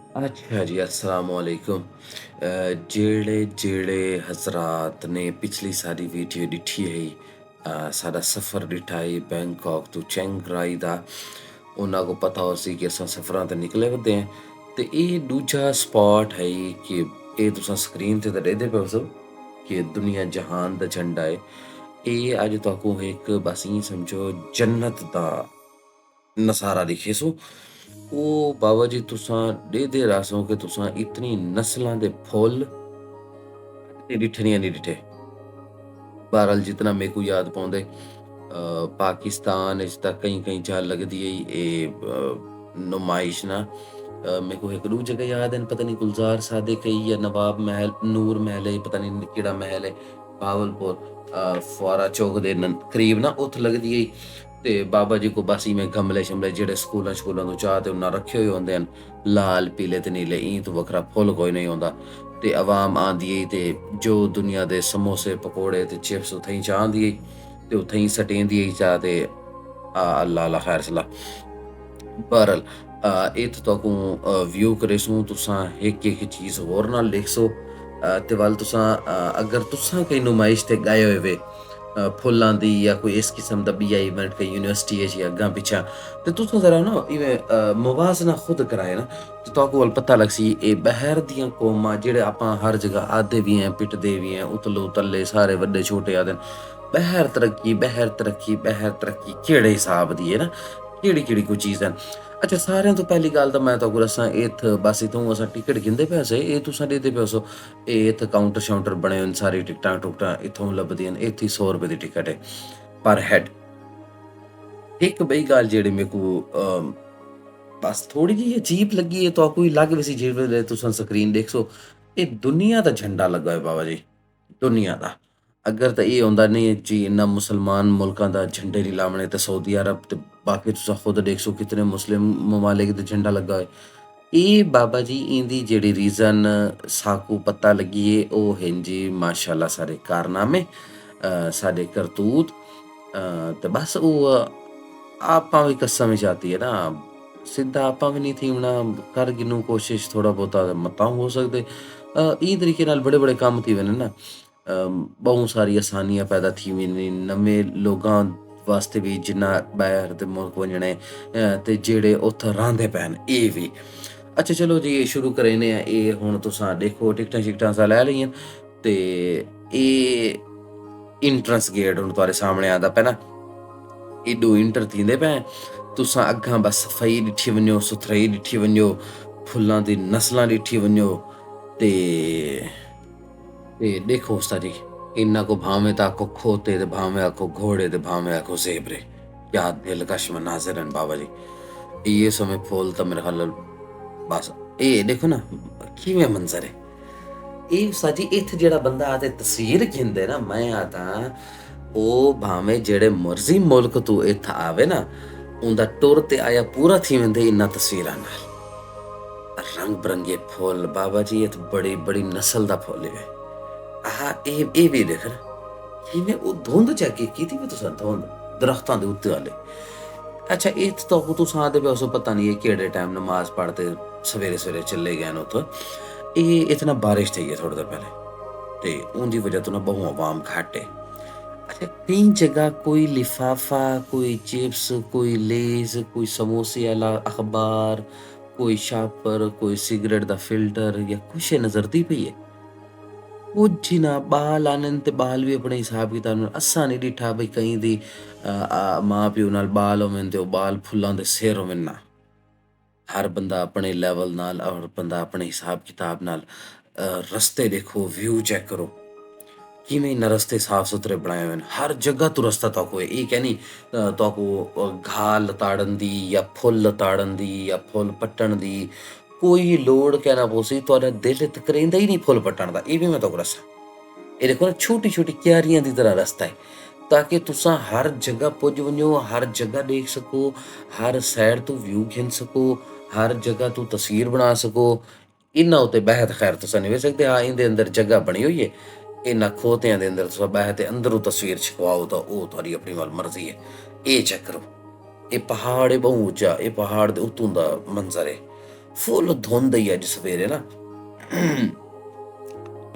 अच्छा जी, अस्सलाम वालेकुम। जेह्ड़े जेह्ड़े हज़रात ने पिछली सारी वीडियो दिक्खी ही साढ़ा सफ़र दिक्खा ही बैंकाक तो चिंग राई दा, उन्हां को पता होसी कि असां सफ़रां ते निकले वदे हैं। ते एह् दूजा स्पॉट है कि एह् तुसां स्क्रीन ते दिखदे पे सो कि दुनिया जहान दा झंडा है। एह् अज्ज तुहाकू इक बस इ'यां समझो जन्नत दा नज़ारा दिखे सो। ओह् बाबा जी तुसां डिखदे रैह्सो कि तुसां इतनी नस्लां दे फुल्ल डिट्ठे निं डिट्ठे। बहरहाल जितना मेरे को याद पौंदे पाकिस्तान इच तां कहीं-कहीं जा लगदी एह् नुमाइश ना मेरे को इक दो जगह याद है पता नहीं गुलज़ार सादिक है या नवाब महल, नूर महल है, पता नहीं केह्ड़ा महल है, भावलपुर फुआरा चौक दे करीब ना उत्थे लगदी है। ते बाबा जी को बस इवें गमले-शमले जेह्ड़े स्कूलां-शकूलां तो चाऽ ते उन्हां रखे होए होंदे न, लाल, पीले ते नीले इं तो वक्खरा फुल्ल कोई नेईं होंदा। ते अवाम आंदी ते जो दुनिया दे समोसे, पकौड़े ते चिप्स उत्थें चा आंदी ते उत्थें ही सटेंदी चा ते अल्लाह अल्लाह खैर सलाह। बहरहाल इत्थ तुहाकू व्यू करेसूं तुसां इक चीज़ होर नाल दिखसो ते वल तुसां अगर तुसां कोई नुमाइश ते गए होए वे फुल्लां दी या कोई इस किस्म दा बिया इवेंट कोई यूनिवर्सिटी च या अग्गां पिच्छां ते तुसां ज़रा ना इवें मुवाज़ना खुद कराए ना ते तुहाकू वल पता लगसी एह् बाहर दियां कौमां जेह्ड़े आपां हर जगह आखदे बी हैं, पिटदे बी हैं, उतलो तल्ले सारे वड्डे छोटे आखदे न। बाहर तरक्की, बाहर तरक्की, बाहर तरक्की केह्ड़े हिसाब दी है ना? केह्ड़ी-केह्ड़ी कोई चीज़ है। अच्छा सारेआं तो पैह्ली गल्ल तां मैं तुहाकू दस्सां इत्थ बस इत्थूं असां टिकट गिनदे पे से एह् तुसां दिखदे पे सो एह् इत्थ काउंटर-शाउंटर बने होए न सारी टिकटां-टुकटां इत्थूं लभदियां न। इत्थ ही ₹100 दी टिकट है पर हैड। इक बेही गल्ल जेह्ड़ी मेरे को बस थोड़ी जी अजीब लग्गी है तुहाकू ही लग वैसी जिस तुसां स्क्रीन दिखसो एह् दुनिया दा झंडा लग्गा होआ बाबा जी, दुनिया दा। अगर ते एह् होंदा नहीं जी इन्ना मुसलमान मुल्कां दा झंडे निं लावणे ते सऊदी अरब ते बाकी तुसां खुद दिखसो कितने मुस्लिम ममालिक दे झंडा लग्गा होए। एह् बाबा जी इंदी जेह्ड़ी रीज़न साकू पता लग्गी है ओह् हैं जी माशाअल्लाह साढ़े कारनामे साढ़े करतूत ते बस ओह् आपां भी कसम विच आती है ना सिद्धा आपां भी नहीं थी होना कर गिनूं कोशिश थोड़ा बहुता मतां हो सकदे इं तरीके नाल बड़े-बड़े कम्म थी वञन ना बहुत सारी आसानियां पैदा थी वञनी नमें लोगां वास्ते भी जिन्ना बाहर दे मुल्क वञणे ते जेह्ड़े उत्थे रैंह्दे पे न एह् भी। अच्छा चलो जी शुरू करी ने आं एह् हुण तुसां दिक्खो टिकटां-शिकटां असां लै लेइयां ते एह् एंट्रेंस गेट हुण तुहाड़े सामणे आंदा पे ना एडो इंटर थींदे पे तुसां अग्गां बस सफाई ॾिठी वञो, सुथराई ॾिठी वञो, फुल्लां दी नस्लां ॾिठी वञो ते ॾिखो उस्ताद जी इन्ना को भावें तां आखो खोते ते भावें आखो घोड़े ते भावें आखो ज़ेबरे क्या दिलकश मनाज़िर न बाबा जी। इ'यै समें फुल्ल तां मेरे ख्याल बस एह् दिक्खो ना किवें मंज़र ऐ। एह् उस्ताद जी इत्थ जेह्ड़ा बंदा आखदे तस्वीर खिंदे ना मैं आखदां ओह् भावें जेह्ड़े मर्ज़ी मुल्क तों इत्थ आवे ना उं'दा टुर ते आया पूरा थी वेंदे इन्हां तस्वीरां नाल। रंग बरंगे फुल्ल बाबा जी इत्थ बड़ी-बड़ी नस्ल दा फुल्ल ऐ। आहा एह् भी दिक्ख ना किवें ओह् धुंद चैक कीती भी तुसें धुंद दरख्तां दे उत्ते आह्ली। अच्छा इत्थ तुस आखदे पे सो पता नहीं एह् केह्ड़े टाइम नमाज पढ़दे सवेरे-सवेरे चले गए न उत्थ। एह् इत्थ ना बारिश थी ऐ थोह्ड़ी देर पैह्ले ते उं'दी वजह तो ना बहु अवाम घट्ट ऐ। अच्छा केईं जगह कोई लिफाफा, कोई चिप्स, कोई लेज़, कोई समोसे आह्ला अखबार, कोई शापर, कोई सिगरेट दा फिल्टर या कुछ नज़रदी पई ऐ। कुछ ना बाल आनन ते बाल भी अपने हिसाब किताब नाल असां नहीं डिठा भई केईं दी मां-प्यो नाल बाल होवन ते ओह् बाल फुल्लां दे सिर होवन ना। हर बंदा अपने लेवल नाल हर बंदा अपने हिसाब किताब नाल रस्ते दिक्खो, व्यू चेक करो। किवें इन्ना रस्ते साफ-सुथरे बनाए हुए न। हर जगह तों रस्ता तुहाकू एह् क्या नी तुहाकू घाऽ लताड़न दी या फुल्ल लताड़न दी या फुल्ल पट्टन दी कोई लोड़ कहना पौसी तुहाड़ा दिल इत्त करेंदा ही निं फुल्ल पट्टन दा एह् बी मैं तुहाकू दस्सां। एह् दिक्खो ना छोटी-छोटी क्यारियां दी तरह रस्ता ऐ ताकि तुसां हर जगह पुज्ज वञो, हर जगह देख सको, हर साइड तों व्यू घिन सको, हर जगह तों तस्वीर बना सको। इन्ना उत्ते बैठे खैर तुसां निं बेही सकदे हां इंदे अंदर जगह बनी होई ऐ। इन्ना खोतेआं दे अंदर तुसां बैठे ते अंदरों तस्वीर छकवाओ तां ओह् तुहाड़ी अपनी मर्ज़ी ऐ। एह् चेक करो। एह् पहाड़ ऐ बहु उच्चा, एह् पहाड़ दे उत्तों दा मंज़र ऐ। फुल धुंध ही अज सवेरे ना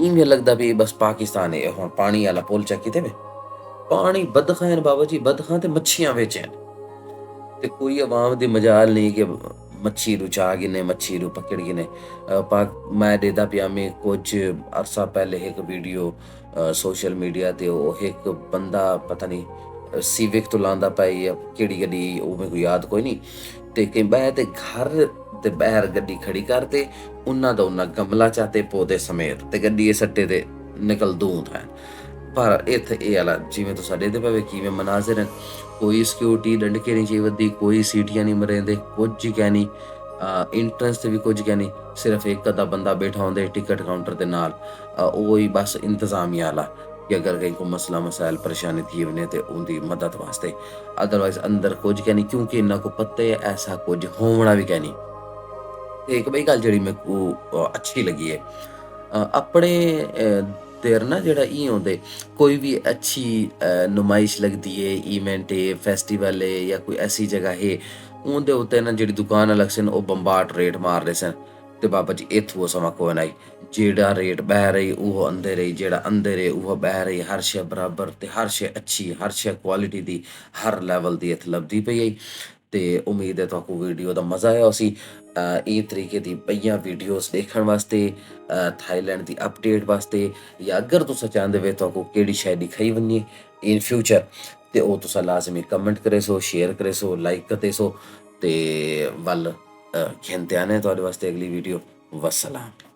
इवें लगदा भी बस पाकिस्तान है हुण पानी आह्ला पुल चैक कीते वे पानी बदखां हैन बाबा जी बदखां ते मच्छियां विच हैन ते कोई अवाम दी मजाल नहीं कि मच्छी नूं चा गिने मच्छी नूं पकड़ गिने मैं देदा पिया में कुछ अरसा पहले एक वीडियो सोशल मीडिया ते ओह एक बंदा पता नहीं सिविक तो लांदा पिया या केड़ी गड्डी ओह मेरे को याद कोई नहीं ते केईं बार ते घर ते बाहर गड्डी खड़ी कर ते उन्ना दा उन्ना गमला चा ते पौधे समेत ते गड्डी दे सट्टे ते निकल दूं था पर इत्थे एह् आह्ला जिवें तुस देदे पए किवें मनाजर न कोई सिक्योरिटी डंडके नहीं चाहिए वधी कोई सीटियां नहीं मरेंदे कुछ गै नहीं इंट्रेंस ते भी कुछ गै नहीं सिर्फ एक अद्धा बंदा बैठा होंदे टिकट काउंटर दे नाल ओह ही बस इंतजामिया आह्ला कि अगर कहीं को मसला मसाइल परेशानी थी वने ते उनकी मदद वास्ते अदरवाइज अंदर कुछ गै नहीं क्योंकि इन्ना को पता है ऐसा कुछ होना भी गै नहीं ते इक बई गल जेह्ड़ी मेरे को अच्छी लगी है अपने देर ना जेह्ड़ा इं होंदे कोई भी अच्छी नुमाइश लगदी है इवेंट है फेस्टिवल है या कोई ऐसी जगह है उं'दे उत्ते ना जेह्ड़ी दुकान अलग सन ओह् बंबाट रेट मारदे सन ते बाबा जी इत्थुं समां कोई नाई जेह्ड़ा रेट बाह्र रेही ओह् अंदर रेही जेह्ड़ा अंदर रेही ओह् बाह्र रेही हर शै बराबर ते हर शै अच्छी हर शै क्वालिटी दी हर लेवल दी इत्थै लभदी पेई आई ते उम्मीद है तुहानू वीडियो दा मजा आया उसी इस तरीके दी बइयां वीडियोस देखण वास्ते थाईलैंड दी अपडेट वास्ते या अगर तुस चांह्दे वे तुहानू केह्ड़ी शै दिखाई वन्नी इन फ्यूचर ते ओह् तुस लाजमी कमेंट करे सो शेयर करे सो लाइक करदे सो ते वल घेंदे आने तुहाडे वास्ते अगली वीडियो वस्सलाम।